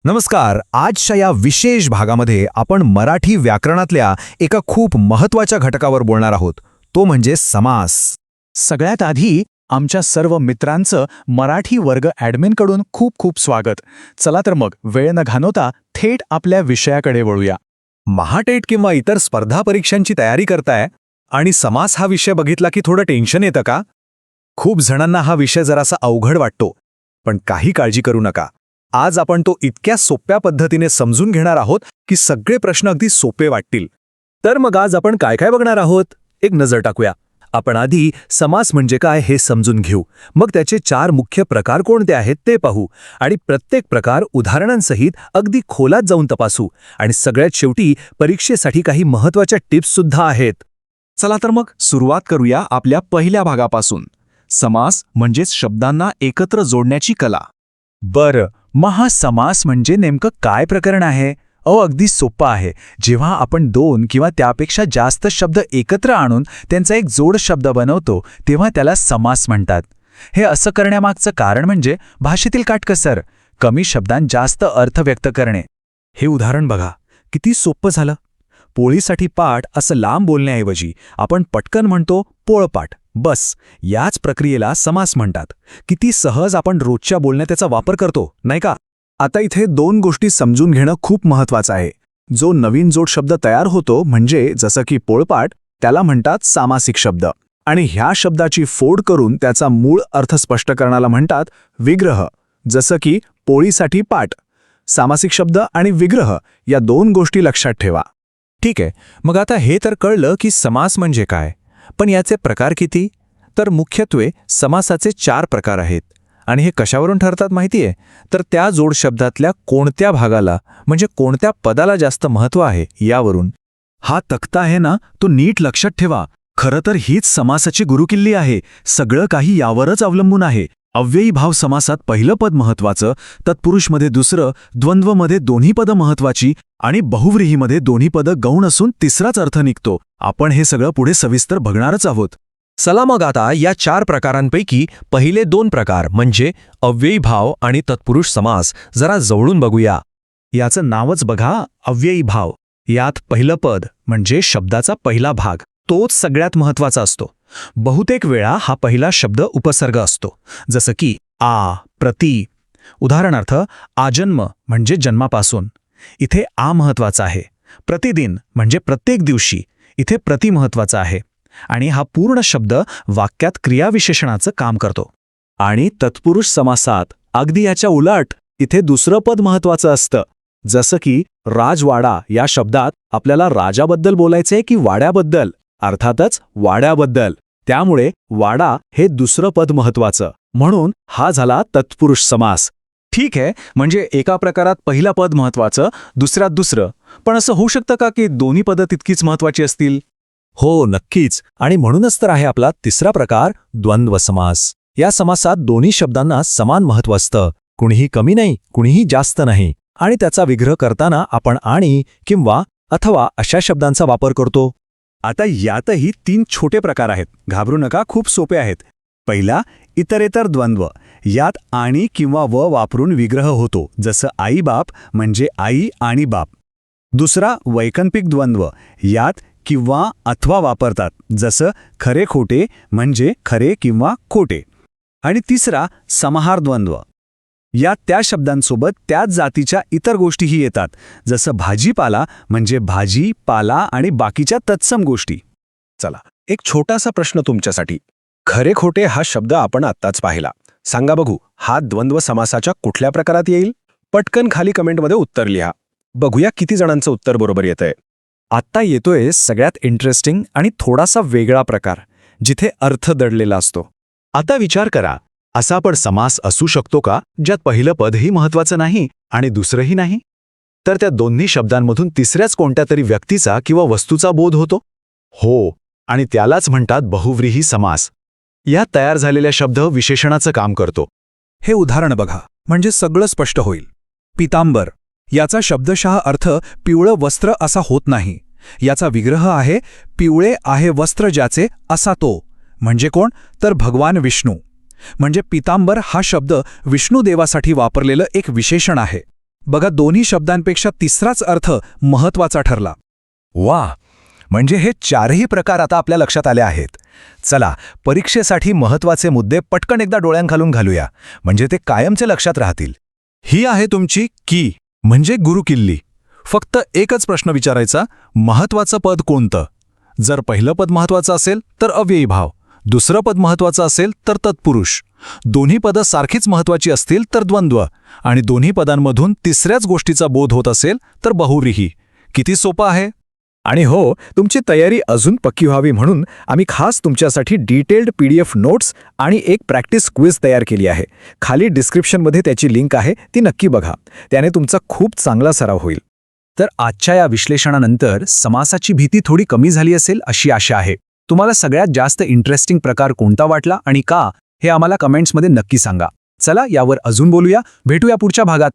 नमस्कार. आजच्या या विशेष भागामध्ये आपण मराठी व्याकरणातल्या एका खूप महत्त्वाच्या घटकावर बोलणार आहोत. तो म्हणजे समास. सगळ्यात आधी आमच्या सर्व मित्रांचं मराठी वर्ग ॲडमिनकडून खूप खूप स्वागत. चला तर मग वेळ न घालवता थेट आपल्या विषयाकडे वळूया. महाटेट किंवा इतर स्पर्धा परीक्षांची तयारी करताय आणि समास हा विषय बघितला की थोडं टेन्शन येतं का? खूप जणांना हा विषय जरासा अवघड वाटतो, पण काही काळजी करू नका. आज आपण तो इतक्या सोप्या पद्धतीने समजून घेणार आहोत की सगळे प्रश्न अगदी सोपे वाटतील. तर मग आज आपण काय काय बघणार आहोत, एक नजर टाकूया. आपण आधी समास म्हणजे काय हे समजून घेऊ, मग त्याचे 4 मुख्य प्रकार कोणते आहेत ते पाहू आणि प्रत्येक प्रकार उदाहरणांसहित अगदी खोलात जाऊन तपासू आणि सगळ्यात शेवटी परीक्षेसाठी काही महत्त्वाच्या टिप्स सुद्धा आहेत. चला तर मग सुरुवात करूया आपल्या पहिल्या भागापासून. समास म्हणजेच शब्दांना एकत्र जोडण्याची कला. बरं, मग हा समास म्हणजे नेमकं काय प्रकरण आहे? अगदी सोपं आहे. जेव्हा आपण 2 किंवा त्यापेक्षा जास्त शब्द एकत्र आणून त्यांचा एक जोड शब्द बनवतो तेव्हा त्याला समास म्हणतात. हे असं करण्यामागचं कारण म्हणजे भाषेतील काटकसर, कमी शब्दांत जास्त अर्थ व्यक्त करणे. हे उदाहरण बघा, किती सोपं झालं. पोळीसाठी पाट असं लांब बोलण्याऐवजी आपण पटकन म्हणतो पोळपाट. बस, याच प्रक्रियेला समास म्हणतात. किती सहज आपण रोजच्या बोलण्यात त्याचा वापर करतो, नाही का? आता इथे 2 गोष्टी समजून घेणं खूप महत्त्वाचं आहे. जो नवीन जोड शब्द तयार होतो म्हणजे जसं की पोळपाट, त्याला म्हणतात सामासिक शब्द, आणि ह्या शब्दाची फोड करून त्याचा मूळ अर्थ स्पष्ट करण्याला म्हणतात विग्रह. जसं की पोळीसाठी पाट. सामासिक शब्द आणि विग्रह या 2 गोष्टी लक्षात ठेवा. ठीक आहे, मग आता हे तर कळलं की समास म्हणजे काय, पण याचे प्रकार किती? तर मुख्यत्वे समासाचे 4 प्रकार आहेत. आणि हे कशावरून ठरतात माहितीये? तर त्या जोड शब्दातल्या कोणत्या भागाला म्हणजे कोणत्या पदाला जास्त महत्त्व आहे यावरून. हा तक्ता आहे ना, तो नीट लक्षात ठेवा. खरं तर हीच समासाची गुरुकिल्ली आहे. सगळं काही यावरच अवलंबून आहे. अव्ययी भाव समासात पहिलं पद महत्त्वाचं, तत्पुरुषमध्ये दुसरं, द्वंद्वमध्ये दोन्ही पदं महत्त्वाची आणि बहुव्रीहीमध्ये दोन्ही पदं गौण असून तिसराच अर्थ निघतो. आपण हे सगळं पुढे सविस्तर बघणारच आहोत. चला मग आता या 4 प्रकारांपैकी पहिले 2 प्रकार म्हणजे अव्ययी भाव आणि तत्पुरुष समास जरा जवळून बघूया. याचं नावच बघा, अव्ययी भाव. यात पहिलं पद म्हणजे शब्दाचा पहिला भाग तोच सगळ्यात महत्त्वाचा असतो. बहुतेक वेळा हा पहिला शब्द उपसर्ग असतो, जसं की आ, प्रति. उदाहरणार्थ, आजन्म म्हणजे जन्मापासून. इथे आ महत्त्वाचा आहे. प्रतिदिन म्हणजे प्रत्येक दिवशी. इथे प्रति महत्त्वाचा आहे. आणि हा पूर्ण शब्द वाक्यात क्रियाविशेषणाचं काम करतो. आणि तत्पुरुष समासात अगदी याच्या उलट इथे दुसरं पद महत्त्वाचं असतं. जसं की राजवाडा या शब्दात आपल्याला राजाबद्दल बोलायचंय की वाड्याबद्दल? अर्थातच वाड्याबद्दल. त्यामुळे वाडा हे दुसरं पद महत्त्वाचं. म्हणून हा झाला तत्पुरुष समास. ठीक आहे, म्हणजे एका प्रकारात पहिला पद महत्त्वाचं, दुसऱ्यात दुसरं. पण असं होऊ शकतं का की दोन्ही पदं तितकीच महत्त्वाची असतील? हो, नक्कीच. आणि म्हणूनच तर आहे आपला तिसरा प्रकार, द्वंद्व समास. या समासात दोन्ही शब्दांना समान महत्त्व असतं. कुणीही कमी नाही, कुणीही जास्त नाही. आणि त्याचा विग्रह करताना आपण आणि, किंवा, अथवा अशा शब्दांचा वापर करतो. आता यातही 3 छोटे प्रकार आहेत. घाबरू नका, खूप सोपे आहेत. पहिला, इतरेतर द्वंद्व. यात आणि किंवा व वापरून विग्रह होतो, जसं आई बाप म्हणजे आई आणि बाप. दुसरा, वैकल्पिक द्वंद्व. यात किंवा अथवा वापरतात, जसं खरे खोटे म्हणजे खरे किंवा खोटे. आणि तिसरा, समाहार द्वंद्व. यात त्या शब्दांसोबत त्याच जातीच्या इतर गोष्टीही येतात, जसं भाजीपाला म्हणजे भाजी, पाला आणि बाकीच्या तत्सम गोष्टी. चला, एक छोटासा प्रश्न तुमच्यासाठी. खरे खोटे हा शब्द आपण आत्ताच पाहिला. सांगा बघू, हा द्वंद्व समासाच्या कुठल्या प्रकारात येईल? पटकन खाली कमेंटमध्ये उत्तर लिहा. बघूया किती जणांचं उत्तर बरोबर येतंय. आत्ता येतोय सगळ्यात इंटरेस्टिंग आणि थोडासा वेगळा प्रकार, जिथे अर्थ दडलेला असतो. आता विचार करा, असा पण समास असू शकतो का ज्यात पहिलं पदही महत्त्वाचं नाही आणि दुसरंही नाही? तर त्या दोन्ही शब्दांमधून तिसऱ्याच कोणत्या तरी व्यक्तीचा किंवा वस्तूचा बोध होतो? हो, आणि त्यालाच म्हणतात बहुव्रीही समास. यात तयार झालेल्या शब्द विशेषणाचं काम करतो. हे उदाहरण बघा, म्हणजे सगळं स्पष्ट होईल. पितांबर याचा शब्दशः अर्थ पिवळं वस्त्र असा होत नाही. याचा विग्रह आहे पिवळे आहे वस्त्र ज्याचे असा तो. म्हणजे कोण? तर भगवान विष्णू. म्हणजे पितांबर हा शब्द विष्णुदेवासाठी वापरलेलं एक विशेषण आहे. बघा, दोन्ही शब्दांपेक्षा तिसराच अर्थ महत्वाचा ठरला. वा, म्हणजे हे चारही प्रकार आता आपल्या लक्षात आले आहेत. चला, परीक्षेसाठी महत्वाचे मुद्दे पटकन एकदा डोळ्यांखालून घालूया, म्हणजे ते कायमचे लक्षात राहतील. ही आहे तुमची की म्हणजे गुरुकिल्ली. फक्त एकच प्रश्न विचारायचा, महत्वाचं पद कोणतं? जर पहिलं पद महत्वाचं असेल तर अव्ययी भाव, दुसरं पद महत्वाचं असेल तर तत्पुरुष, दोन्ही पदं सारखीच महत्वाची असतील तर द्वंद्व, आणि दोन्ही पदांमधून तिसऱ्याच गोष्टीचा बोध होत असेल तर बहुव्रीही. किती सोपं आहे. आणि हो, तुमची तयारी अजून पक्की व्हावी म्हणून आम्ही खास तुमच्यासाठी डिटेल्ड PDF नोट्स आणि एक प्रॅक्टिस क्विज तयार केली आहे. खाली डिस्क्रिप्शनमध्ये त्याची लिंक आहे, ती नक्की बघा. त्याने तुमचा खूप चांगला सराव होईल. तर आजच्या या विश्लेषणानंतर समासाची भीती थोडी कमी झाली असेल अशी आशा आहे. तुम्हाला सगळ्यात जास्त इंटरेस्टिंग प्रकार कोणता वाटला आणि का, हे आम्हाला कमेंट्समध्ये नक्की सांगा. चला, यावर अजून बोलूया. भेटूया पुढच्या भागात.